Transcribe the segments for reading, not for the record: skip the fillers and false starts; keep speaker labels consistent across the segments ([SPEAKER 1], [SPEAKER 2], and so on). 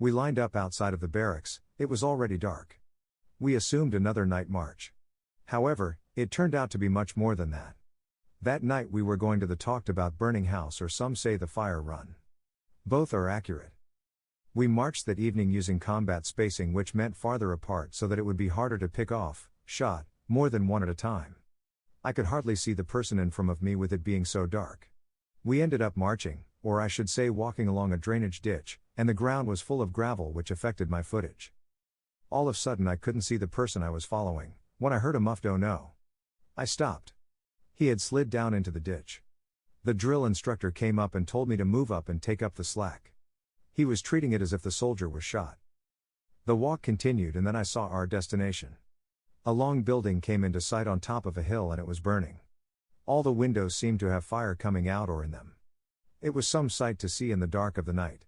[SPEAKER 1] We lined up outside of the barracks. It was already dark. We assumed another night march. However, it turned out to be much more than that. That night we were going to the talked about burning house, or some say the fire run. Both are accurate. We marched that evening using combat spacing, which meant farther apart so that it would be harder to pick off, shot, more than one at a time. I could hardly see the person in front of me with it being so dark. We ended up marching, or I should say walking along a drainage ditch, and the ground was full of gravel which affected my footage. All of a sudden I couldn't see the person I was following, when I heard a muffled "oh no." I stopped. He had slid down into the ditch. The drill instructor came up and told me to move up and take up the slack. He was treating it as if the soldier was shot. The walk continued, and then I saw our destination. A long building came into sight on top of a hill, and it was burning. All the windows seemed to have fire coming out or in them. It was some sight to see in the dark of the night.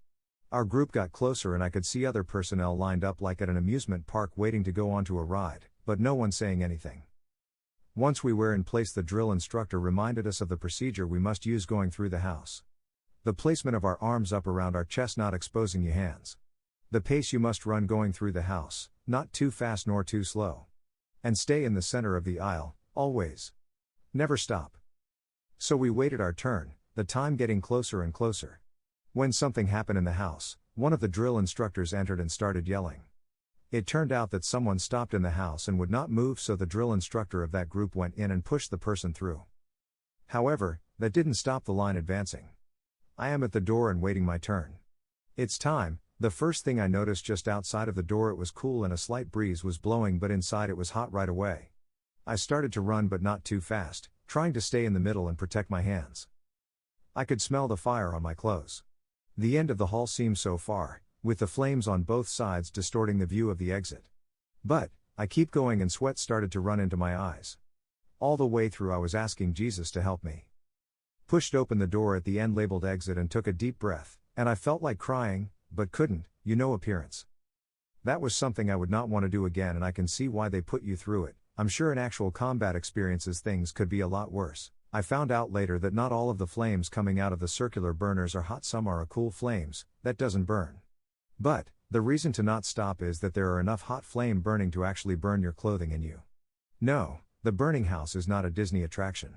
[SPEAKER 1] Our group got closer and I could see other personnel lined up like at an amusement park waiting to go onto a ride, but no one saying anything. Once we were in place, the drill instructor reminded us of the procedure we must use going through the house. The placement of our arms up around our chest, not exposing your hands. The pace you must run going through the house, not too fast nor too slow. And stay in the center of the aisle, always. Never stop. So we waited our turn, the time getting closer and closer. When something happened in the house, one of the drill instructors entered and started yelling. It turned out that someone stopped in the house and would not move, so the drill instructor of that group went in and pushed the person through. However, that didn't stop the line advancing. I am at the door and waiting my turn. It's time. The first thing I noticed, just outside of the door it was cool and a slight breeze was blowing, but inside it was hot right away. I started to run, but not too fast, trying to stay in the middle and protect my hands. I could smell the fire on my clothes. The end of the hall seemed so far, with the flames on both sides distorting the view of the exit. But I keep going and sweat started to run into my eyes. All the way through I was asking Jesus to help me. Pushed open the door at the end labeled exit and took a deep breath, and I felt like crying, but couldn't, appearance. That was something I would not want to do again, and I can see why they put you through it. I'm sure in actual combat experiences things could be a lot worse. I found out later that not all of the flames coming out of the circular burners are hot, some are cool flames, that doesn't burn. But, the reason to not stop is that there are enough hot flame burning to actually burn your clothing and you. No, the burning house is not a Disney attraction.